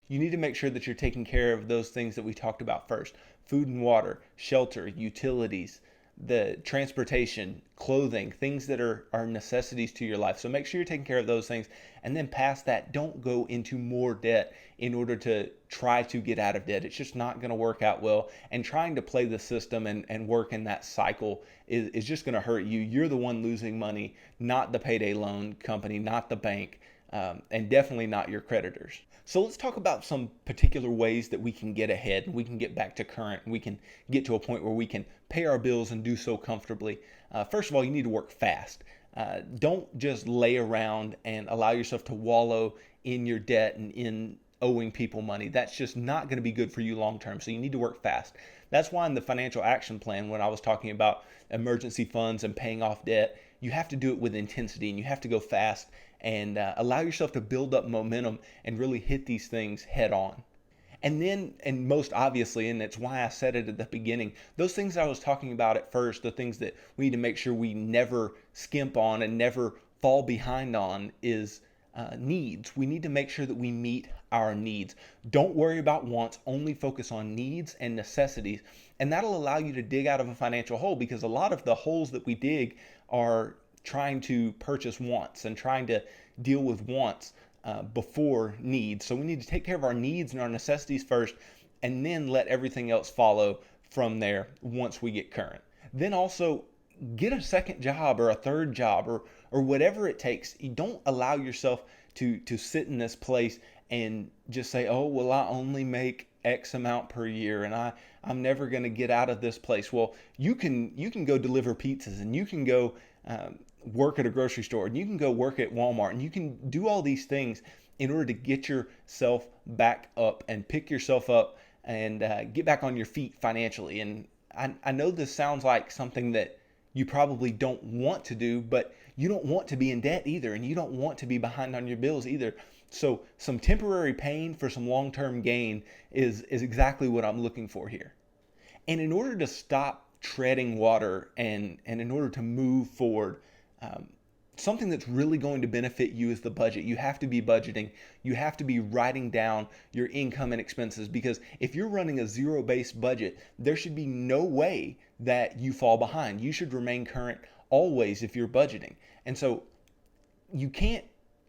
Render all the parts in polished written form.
You need to make sure that you're taking care of those things that we talked about first: food and water, shelter, utilities, the transportation, clothing, things that are necessities to your life. So make sure you're taking care of those things. And then past that, don't go into more debt in order to try to get out of debt. It's just not going to work out well. And trying to play the system and work in that cycle is just going to hurt you. You're the one losing money, not the payday loan company, not the bank, and definitely not your creditors. So let's talk about some particular ways that we can get ahead and we can get back to current and we can get to a point where we can pay our bills and do so comfortably. First of all, you need to work fast. Don't just lay around and allow yourself to wallow in your debt and in owing people money. That's just not going to be good for you long term. So you need to work fast. That's why in the financial action plan, when I was talking about emergency funds and paying off debt, you have to do it with intensity and you have to go fast and allow yourself to build up momentum and really hit these things head on. And then, and most obviously, and that's why I said it at the beginning, those things I was talking about at first, the things that we need to make sure we never skimp on and never fall behind on is needs. We need to make sure that we meet our needs. Don't worry about wants, only focus on needs and necessities. And that'll allow you to dig out of a financial hole, because a lot of the holes that we dig are trying to purchase wants and trying to deal with wants before needs. So we need to take care of our needs and our necessities first, and then let everything else follow from there once we get current. Then also get a second job or a third job or whatever it takes. You don't allow yourself to sit in this place and just say, oh, well, I only make X amount per year and I'm never going to get out of this place. Well, you can go deliver pizzas, and you can go work at a grocery store, and you can go work at Walmart, and you can do all these things in order to get yourself back up and pick yourself up and get back on your feet financially. And I know this sounds like something that you probably don't want to do, but you don't want to be in debt either, and you don't want to be behind on your bills either. So some temporary pain for some long-term gain is exactly what I'm looking for here. And in order to stop treading water and in order to move forward, something that's really going to benefit you is the budget. You have to be budgeting. You have to be writing down your income and expenses, because if you're running a zero-based budget, there should be no way that you fall behind. You should remain current always if you're budgeting. And so you can't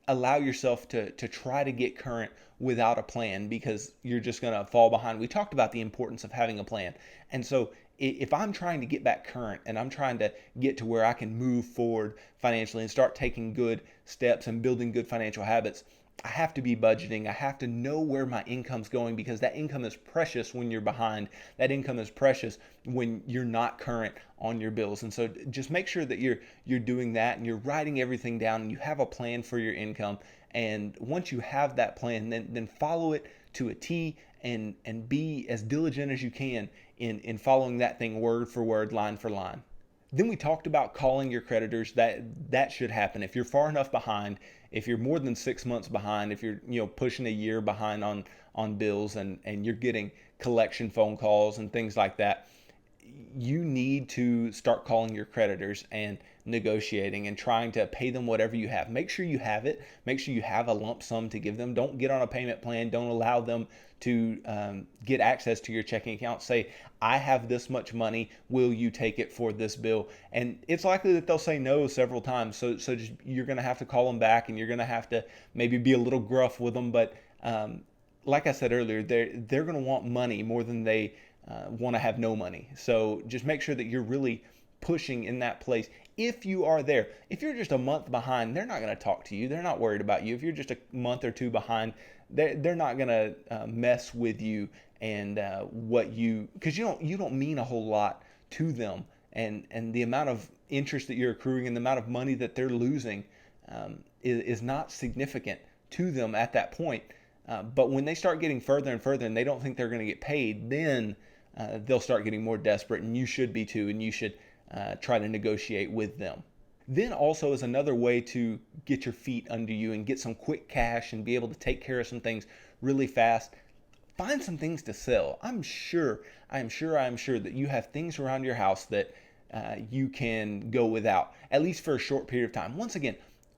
allow yourself to try to get current without a plan, because you're just going to fall behind. We talked about the importance of having a plan. And so if I'm trying to get back current and I'm trying to get to where I can move forward financially and start taking good steps and building good financial habits, I have to be budgeting. I have to know where my income's going, because that income is precious when you're behind. That income is precious when you're not current on your bills. And so just make sure that you're doing that and you're writing everything down and you have a plan for your income. And once you have that plan, then follow it to a T and be as diligent as you can in following that thing word for word, line for line. Then we talked about calling your creditors. That should happen. If you're far enough behind, if you're more than 6 months behind, if you're pushing a year behind on bills and you're getting collection phone calls and things like that, you need to start calling your creditors and negotiating and trying to pay them whatever you have. Make sure you have it. Make sure you have a lump sum to give them. Don't get on a payment plan. Don't allow them to get access to your checking account. Say, I have this much money. Will you take it for this bill? And it's likely that they'll say no several times. So just, you're going to have to call them back, and you're going to have to maybe be a little gruff with them. But like I said earlier, they're going to want money more than they want to have no money. So just make sure that you're really pushing in that place. If you are there, if you're just a month behind, they're not going to talk to you. They're not worried about you. If you're just a month or two behind, they're not going to mess with you and because you don't mean a whole lot to them, and the amount of interest that you're accruing and the amount of money that they're losing is not significant to them at that point. But when they start getting further and further and they don't think they're going to get paid, then they'll start getting more desperate, and you should be too, and you should try to negotiate with them. Then also, is another way to get your feet under you and get some quick cash and be able to take care of some things really fast. Find some things to sell. I am sure that you have things around your house that you can go without, at least for a short period of time. Once again,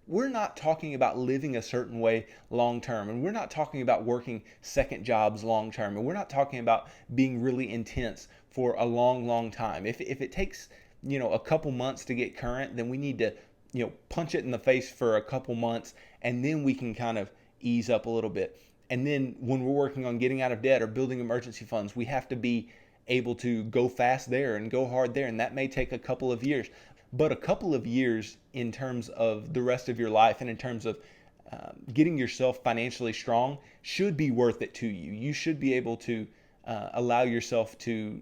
we're not talking about living a certain way long term, and we're not talking about working second jobs long term, and we're not talking about being really intense for a long, long time. If it takes, a couple months to get current, then we need to, punch it in the face for a couple months, and then we can kind of ease up a little bit. And then when we're working on getting out of debt or building emergency funds, we have to be able to go fast there and go hard there, and that may take a couple of years. But a couple of years in terms of the rest of your life and in terms of getting yourself financially strong should be worth it to you. You should be able to allow yourself to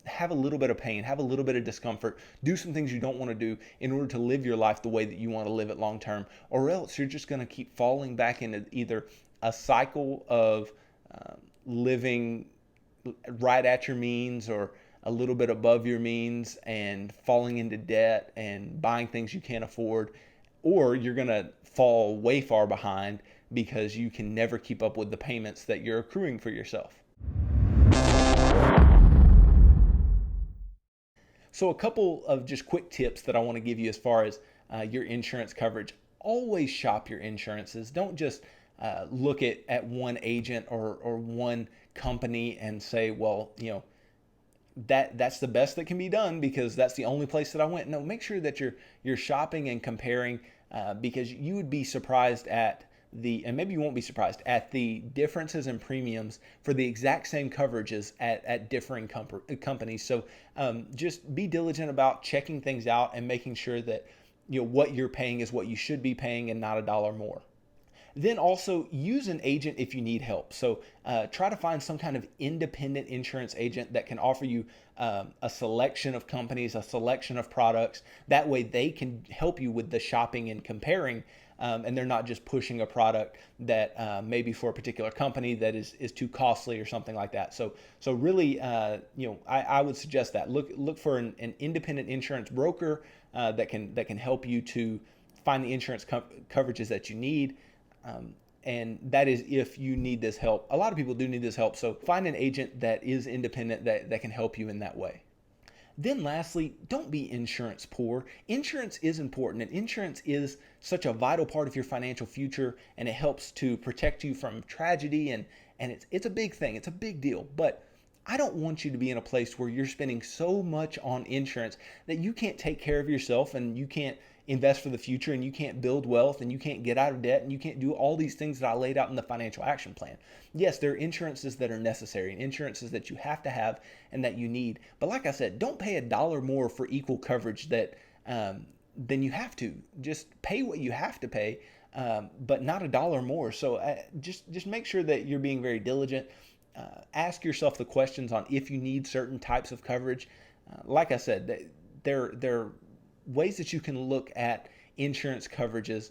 have a little bit of pain, have a little bit of discomfort, do some things you don't want to do in order to live your life the way that you want to live it long term, or else you're just going to keep falling back into either a cycle of living right at your means or a little bit above your means and falling into debt and buying things you can't afford, or you're going to fall way far behind because you can never keep up with the payments that you're accruing for yourself. So a couple of just quick tips that I want to give you as far as your insurance coverage. Always shop your insurances. Don't just look at one agent or one company and say, well, that's the best that can be done because that's the only place that I went. No, make sure that you're shopping and comparing because you would be surprised at and maybe you won't be surprised at the differences in premiums for the exact same coverages at differing companies. So just be diligent about checking things out and making sure that what you're paying is what you should be paying and not a dollar more. Then also use an agent if you need help. So try to find some kind of independent insurance agent that can offer you a selection of companies, a selection of products. That way they can help you with the shopping and comparing, and they're not just pushing a product that maybe for a particular company that is too costly or something like that. So really, I would suggest that look for an independent insurance broker that can help you to find the insurance coverages that you need. And that is if you need this help. A lot of people do need this help, so find an agent that is independent that can help you in that way. Then lastly, don't be insurance poor. Insurance is important, and insurance is such a vital part of your financial future, and it helps to protect you from tragedy, and it's a big thing. It's a big deal. But I don't want you to be in a place where you're spending so much on insurance that you can't take care of yourself and you can't invest for the future and you can't build wealth and you can't get out of debt and you can't do all these things that I laid out in the financial action plan. Yes, there are insurances that are necessary and insurances that you have to have and that you need. But like I said, don't pay $1 more for equal coverage than you have to. Just pay what you have to pay, but not $1 more. So just make sure that you're being very diligent. Ask yourself the questions on if you need certain types of coverage. Like I said, there are ways that you can look at insurance coverages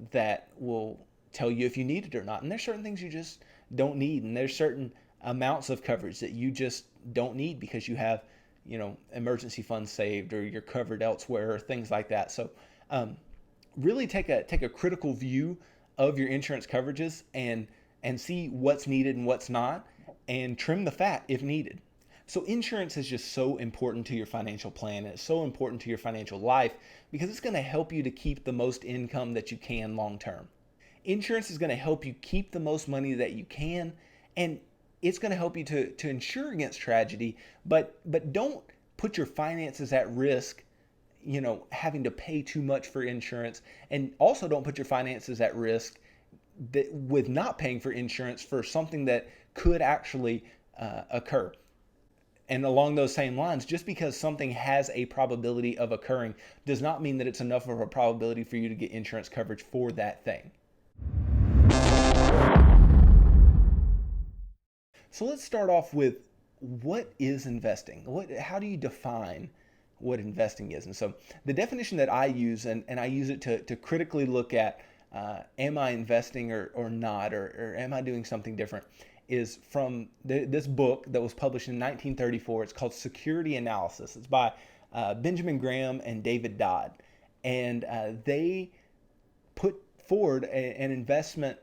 that will tell you if you need it or not. And there's certain things you just don't need. And there's certain amounts of coverage that you just don't need because you have, emergency funds saved or you're covered elsewhere or things like that. So really take a critical view of your insurance coverages and see what's needed and what's not, and trim the fat if needed. So insurance is just so important to your financial plan. It's so important to your financial life because it's going to help you to keep the most income that you can long term. Insurance is going to help you keep the most money that you can, and it's going to help you to insure against tragedy, but don't put your finances at risk, having to pay too much for insurance, and also don't put your finances at risk with not paying for insurance for something that could actually occur. And along those same lines, just because something has a probability of occurring does not mean that it's enough of a probability for you to get insurance coverage for that thing. So let's start off with what is investing? How do you define what investing is? And so the definition that I use, and I use it to critically look at am I investing or not, or am I doing something different, is from this book that was published in 1934. It's called Security Analysis. It's by Benjamin Graham and David Dodd. And they put forward an investment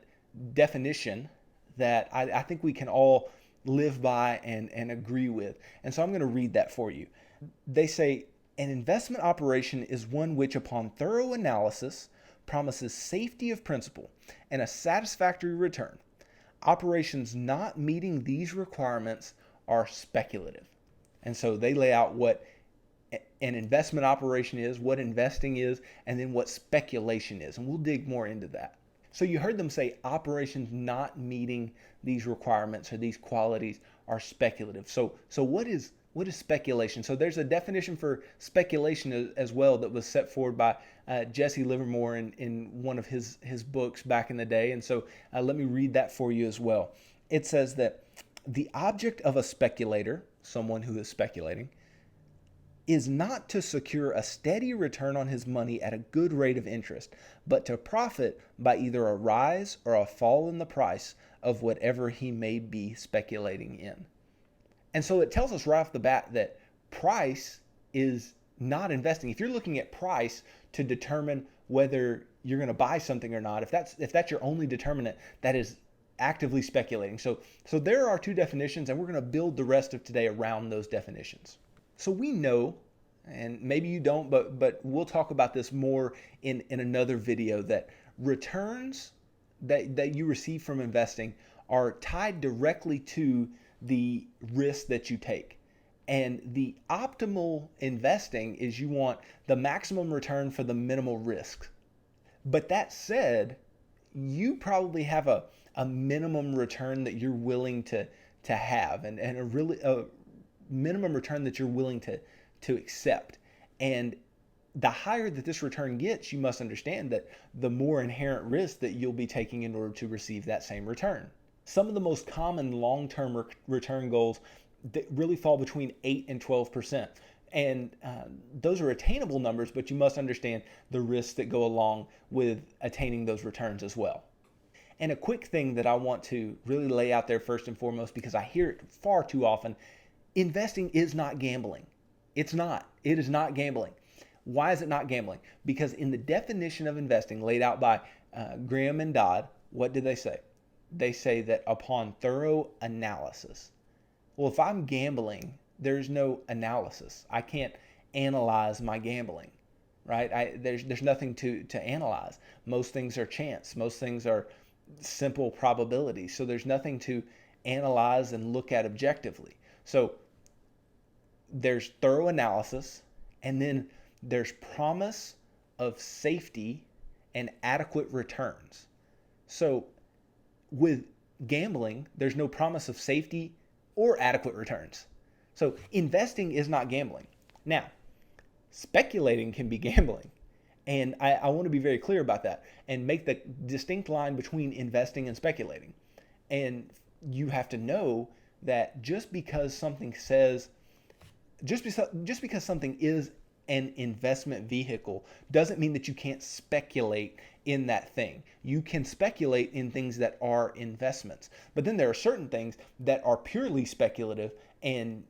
definition that I think we can all live by and agree with. And so I'm going to read that for you. They say, an investment operation is one which, upon thorough analysis, promises safety of principal and a satisfactory return. Operations not meeting these requirements are speculative. And so they lay out what an investment operation is, what investing is, and then what speculation is. And we'll dig more into that. So you heard them say operations not meeting these requirements or these qualities are speculative. So what is speculation? So there's a definition for speculation as well that was set forward by Jesse Livermore in one of his books back in the day. And so let me read that for you as well. It says that the object of a speculator, someone who is speculating, is not to secure a steady return on his money at a good rate of interest, but to profit by either a rise or a fall in the price of whatever he may be speculating in. And so it tells us right off the bat that price is not investing. If you're looking at price to determine whether you're going to buy something or not, if that's your only determinant, that is actively speculating. So there are two definitions, and we're going to build the rest of today around those definitions. So we know, and maybe you don't, but we'll talk about this more in another video, that returns that you receive from investing are tied directly to the risk that you take. And the optimal investing is you want the maximum return for the minimal risk. But that said, you probably have a minimum return that you're willing to have, and a minimum return that you're willing to accept. And the higher that this return gets, you must understand that the more inherent risk that you'll be taking in order to receive that same return. Some of the most common long-term return goals that really fall between 8 and 12%. And those are attainable numbers, but you must understand the risks that go along with attaining those returns as well. And a quick thing that I want to really lay out there first and foremost, because I hear it far too often, investing is not gambling. It's not. It is not gambling. Why is it not gambling? Because in the definition of investing laid out by Graham and Dodd, what did they say? They say that upon thorough analysis. Well, if I'm gambling, there's no analysis. I can't analyze my gambling, right? There's nothing to analyze. Most things are chance. Most things are simple probabilities. So there's nothing to analyze and look at objectively. So there's thorough analysis, and then there's promise of safety and adequate returns. So with gambling, there's no promise of safety or adequate returns. So investing is not gambling. Now, speculating can be gambling. And I want to be very clear about that and make the distinct line between investing and speculating. And you have to know that just because something is an investment vehicle doesn't mean that you can't speculate in that thing. You can speculate in things that are investments. But then there are certain things that are purely speculative, and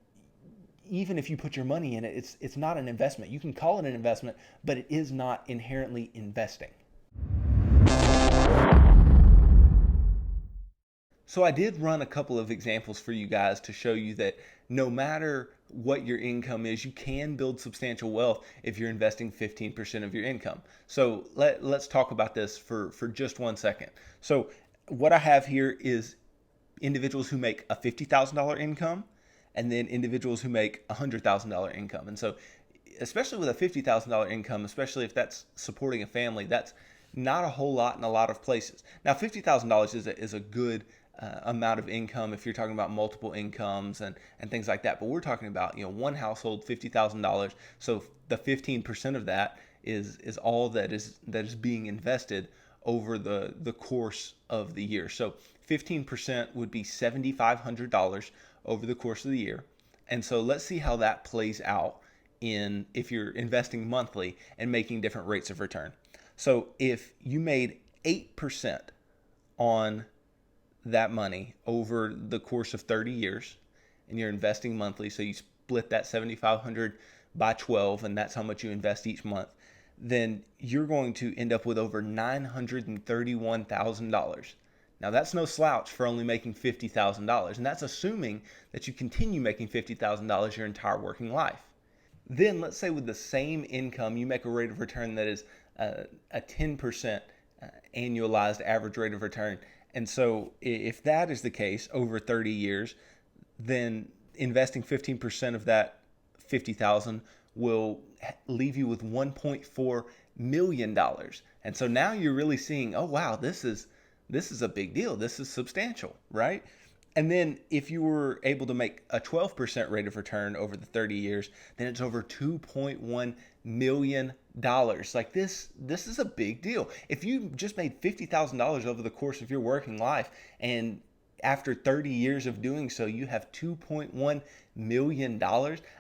even if you put your money in it, it's not an investment. You can call it an investment, but it is not inherently investing. So I did run a couple of examples for you guys to show you that no matter what your income is, you can build substantial wealth if you're investing 15% of your income. So let's talk about this for just 1 second. So what I have here is individuals who make a $50,000 income, and then individuals who make a $100,000 income. And so especially with a $50,000 income, especially if that's supporting a family, that's not a whole lot in a lot of places. Now, $50,000 is a good amount of income if you're talking about multiple incomes and things like that. But we're talking about, one household, $50,000. So the 15% of that is all that is being invested over the course of the year. So 15% would be $7,500 over the course of the year. And so let's see how that plays out if you're investing monthly and making different rates of return. So if you made 8% on that money over the course of 30 years and you're investing monthly, so you split that 7,500 by 12 and that's how much you invest each month, then you're going to end up with over $931,000. Now that's no slouch for only making $50,000, and that's assuming that you continue making $50,000 your entire working life. Then let's say with the same income you make a rate of return that is a 10% annualized average rate of return. And so if that is the case over 30 years, then investing 15% of that 50,000 will leave you with $1.4 million. And so now you're really seeing, oh wow, this is a big deal. This is substantial, right? And then if you were able to make a 12% rate of return over the 30 years, then it's over $2.1 million. Like this is a big deal. If you just made $50,000 over the course of your working life, and after 30 years of doing so, you have $2.1 million.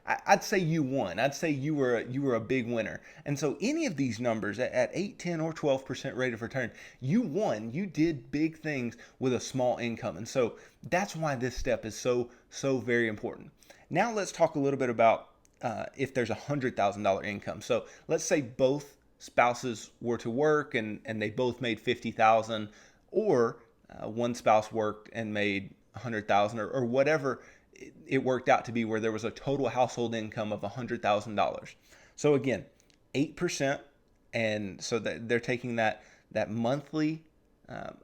I'd say you won. I'd say you were a big winner. And so any of these numbers at 8, 10, or 12% rate of return, you won. You did big things with a small income. And so that's why this step is so very important. Now let's talk a little bit about if there's $100,000 income. So let's say both spouses were to work and they both made $50,000, or one spouse worked and made $100,000, or whatever it worked out to be, where there was a total household income of $100,000. So again, 8%, and so that they're taking that monthly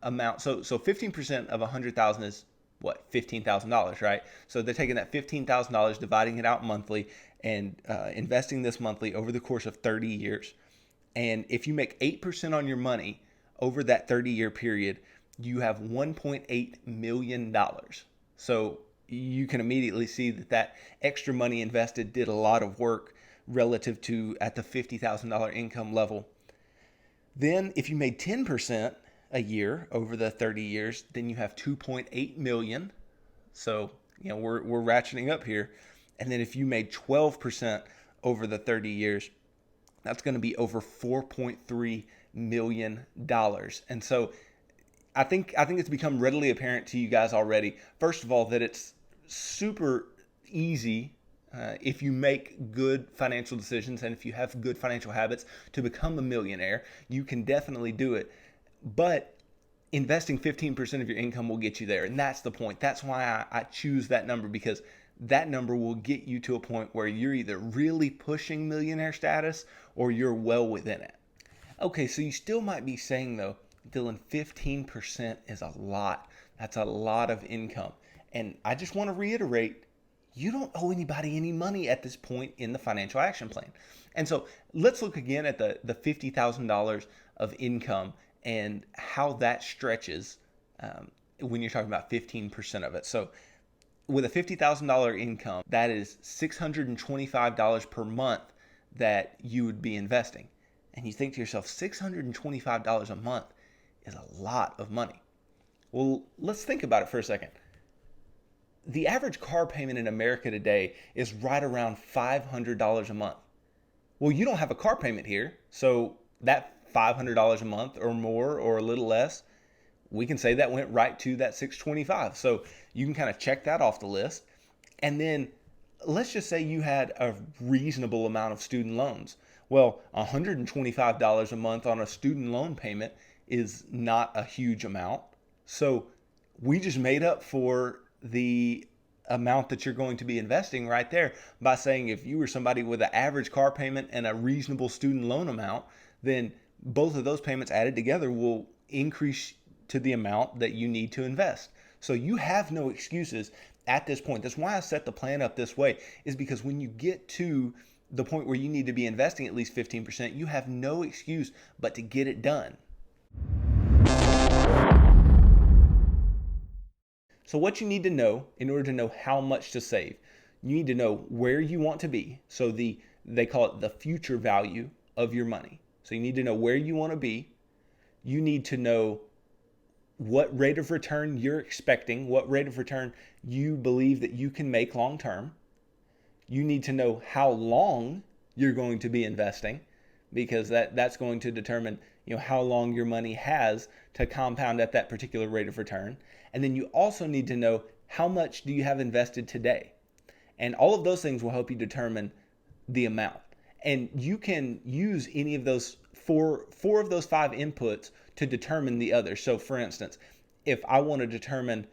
amount. So 15% of $100,000 is what, $15,000, right? So they're taking that $15,000, dividing it out monthly, and investing this monthly over the course of 30 years. And if you make 8% on your money over that 30-year period, you have $1.8 million. So you can immediately see that extra money invested did a lot of work relative to at the $50,000 income level. Then if you made 10% a year over the 30 years, then you have 2.8 million. So, we're ratcheting up here. And then if you made 12% over the 30 years, that's going to be over $4.3 million. And so I think it's become readily apparent to you guys already, first of all, that it's super easy if you make good financial decisions and if you have good financial habits to become a millionaire. You can definitely do it. But investing 15% of your income will get you there. And that's the point. That's why I choose that number, because that number will get you to a point where you're either really pushing millionaire status or you're well within it. Okay, so you still might be saying though, Dylan, 15% is a lot. That's a lot of income. And I just want to reiterate, you don't owe anybody any money at this point in the financial action plan. And so let's look again at the $50,000 of income and how that stretches when you're talking about 15% of it. So with a $50,000 income, that is $625 per month that you would be investing. And you think to yourself, $625 a month is a lot of money. Well, let's think about it for a second. The average car payment in America today is right around $500 a month. Well, you don't have a car payment here, so that $500 a month or more or a little less, we can say that went right to that $625. So you can kind of check that off the list. And then let's just say you had a reasonable amount of student loans. Well, $125 a month on a student loan payment is not a huge amount. So we just made up for the amount that you're going to be investing right there by saying if you were somebody with an average car payment and a reasonable student loan amount, then both of those payments added together will increase to the amount that you need to invest. So you have no excuses at this point. That's why I set the plan up this way, is because when you get to the point where you need to be investing at least 15%, you have no excuse but to get it done. So what you need to know in order to know how much to save, you need to know where you want to be. So they call it the future value of your money. So you need to know where you want to be. You need to know what rate of return you're expecting, what rate of return you believe that you can make long term. You need to know how long you're going to be investing, because that's going to determine how long your money has to compound at that particular rate of return. And then you also need to know how much do you have invested today. And all of those things will help you determine the amount. And you can use any of those four of those 5 inputs to determine the other. So for instance, if I want to determine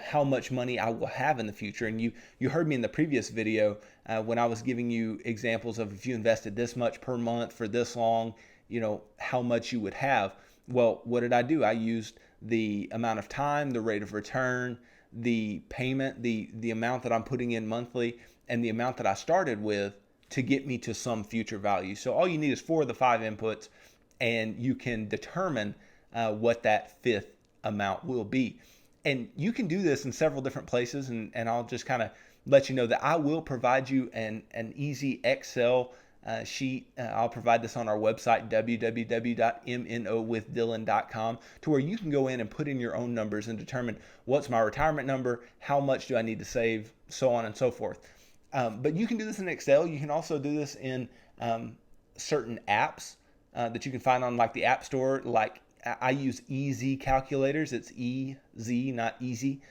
how much money I will have in the future, and you heard me in the previous video when I was giving you examples of if you invested this much per month for this long, how much you would have. Well, what did I do? I used the amount of time, the rate of return, the payment, the amount that I'm putting in monthly, and the amount that I started with to get me to some future value. So all you need is 4 of the 5 inputs, and you can determine what that fifth amount will be. And you can do this in several different places, and I'll just kind of let you know that I will provide you an easy Excel sheet. I'll provide this on our website, www.mnowithdylan.com, to where you can go in and put in your own numbers and determine what's my retirement number, how much do I need to save, so on and so forth. But you can do this in Excel. You can also do this in certain apps that you can find on like the App Store. Like I use EZ calculators. It's EZ, not easy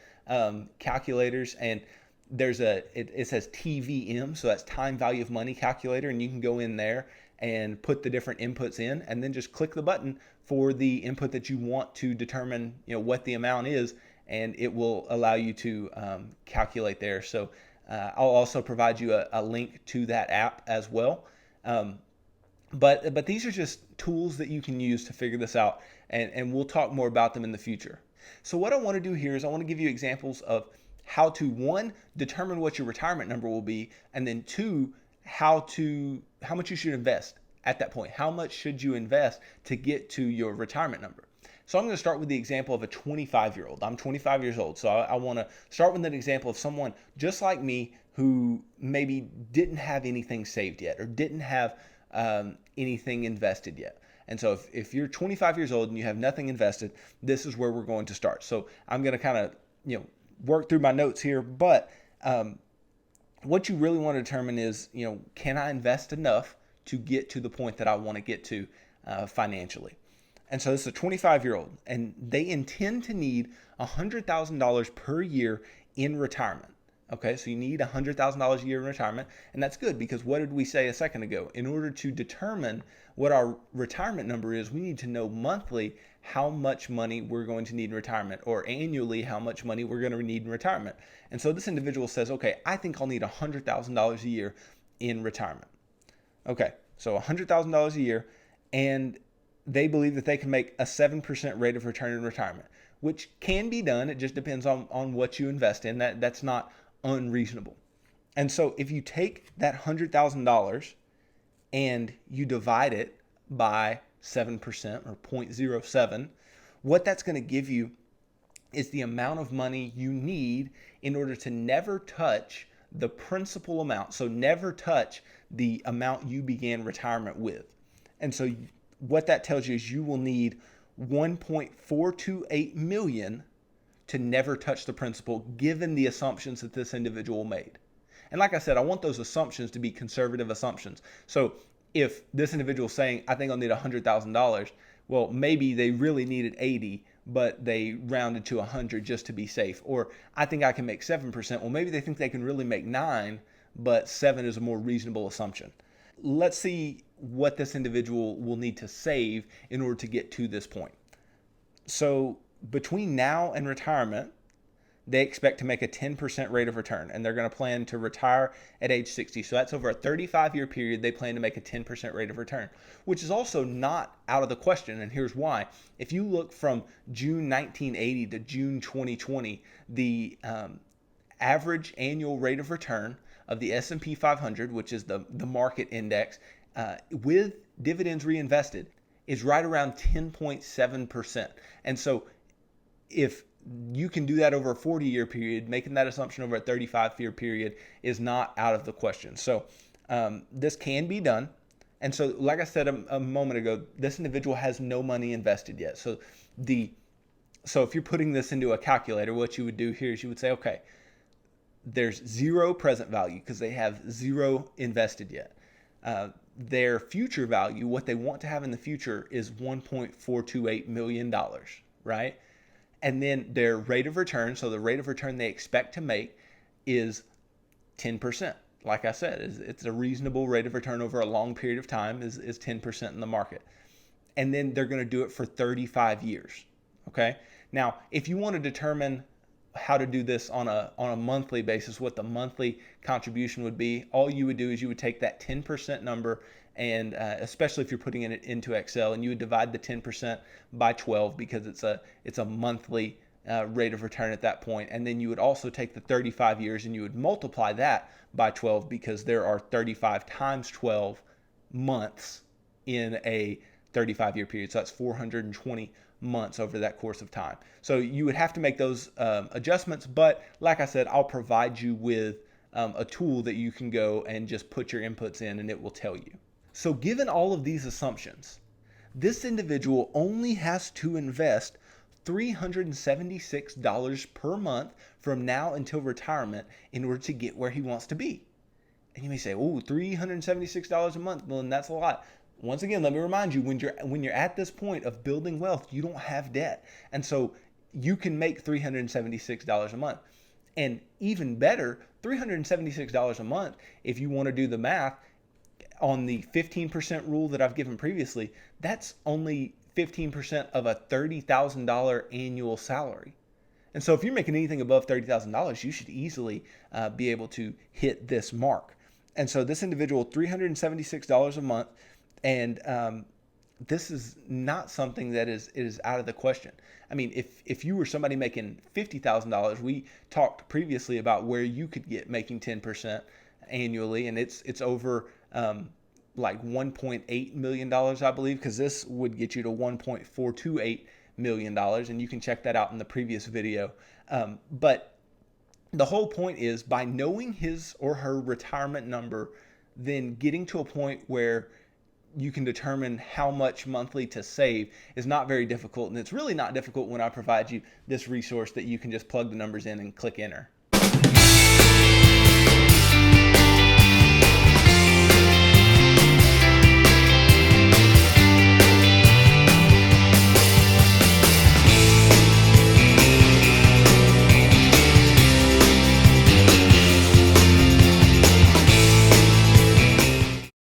calculators. And there's it says TVM, so that's time value of money calculator, and you can go in there and put the different inputs in, and then just click the button for the input that you want to determine, what the amount is, and it will allow you to calculate there. So I'll also provide you a link to that app as well. But these are just tools that you can use to figure this out, and we'll talk more about them in the future. So what I want to do here is I want to give you examples of how to, 1, determine what your retirement number will be, and then 2, how much you should invest at that point. How much should you invest to get to your retirement number? So I'm going to start with the example of a 25-year-old. I'm 25 years old, so I want to start with an example of someone just like me who maybe didn't have anything saved yet or didn't have anything invested yet. And so if you're 25 years old and you have nothing invested, this is where we're going to start. So I'm going to kind of work through my notes here, but what you really want to determine is, can I invest enough to get to the point that I want to get to financially? And so this is a 25-year-old, and they intend to need $100,000 per year in retirement. Okay, so you need $100,000 a year in retirement, and that's good because what did we say a second ago? In order to determine what our retirement number is, we need to know monthly how much money we're going to need in retirement, or annually how much money we're going to need in retirement. And so this individual says, okay, I think I'll need $100,000 a year in retirement. Okay, so $100,000 a year, and they believe that they can make a 7% rate of return in retirement, which can be done. It just depends on what you invest in. That's not unreasonable. And so if you take that $100,000 and you divide it by 7% or 0.07, what that's going to give you is the amount of money you need in order to never touch the principal amount. So never touch the amount you began retirement with. And so what that tells you is you will need 1.428 million to never touch the principal, given the assumptions that this individual made. And like I said, I want those assumptions to be conservative assumptions. So if this individual is saying, I think I'll need $100,000, well, maybe they really needed 80, but they rounded to 100 just to be safe. Or I think I can make 7%. Well, maybe they think they can really make 9, but 7 is a more reasonable assumption. Let's see what this individual will need to save in order to get to this point. So between now and retirement, they expect to make a 10% rate of return, and they're going to plan to retire at age 60. So that's over a 35-year period. They plan to make a 10% rate of return, which is also not out of the question. And here's why. If you look from June 1980 to June 2020, the average annual rate of return of the S&P 500, which is the market index, with dividends reinvested, is right around 10.7%. And so if you can do that over a 40-year period, making that assumption over a 35-year period is not out of the question. So this can be done. And so, like I said a moment ago, this individual has no money invested yet. So if you're putting this into a calculator, what you would do here is you would say, okay, there's 0 present value because they have 0 invested yet. Their future value, what they want to have in the future, is $1.428 million, right? And then their rate of return, so the rate of return they expect to make is 10%. Like I said, it's a reasonable rate of return over a long period of time is 10% in the market. And then they're going to do it for 35 years, okay? Now, if you want to determine how to do this on a monthly basis, what the monthly contribution would be, all you would do is you would take that 10% number and especially if you're putting it into Excel, and you would divide the 10% by 12 because it's a monthly rate of return at that point. And then you would also take the 35 years and you would multiply that by 12 because there are 35 times 12 months in a 35-year period. So that's 420 months over that course of time. So you would have to make those adjustments. But like I said, I'll provide you with a tool that you can go and just put your inputs in and it will tell you. So given all of these assumptions, this individual only has to invest $376 per month from now until retirement in order to get where he wants to be. And you may say, oh, $376 a month, well, then that's a lot. Once again, let me remind you, when you're at this point of building wealth, you don't have debt. And so you can make $376 a month. And even better, $376 a month, if you want to do the math on the 15% rule that I've given previously, that's only 15% of a $30,000 annual salary. And so if you're making anything above $30,000, you should easily be able to hit this mark. And so this individual, $376 a month, and this is not something that is out of the question. I mean, if you were somebody making $50,000, we talked previously about where you could get making 10% annually, and it's over like $1.8 million, I believe, because this would get you to $1.428 million, and you can check that out in the previous video. But the whole point is, by knowing his or her retirement number, then getting to a point where you can determine how much monthly to save is not very difficult. And it's really not difficult when I provide you this resource that you can just plug the numbers in and click enter.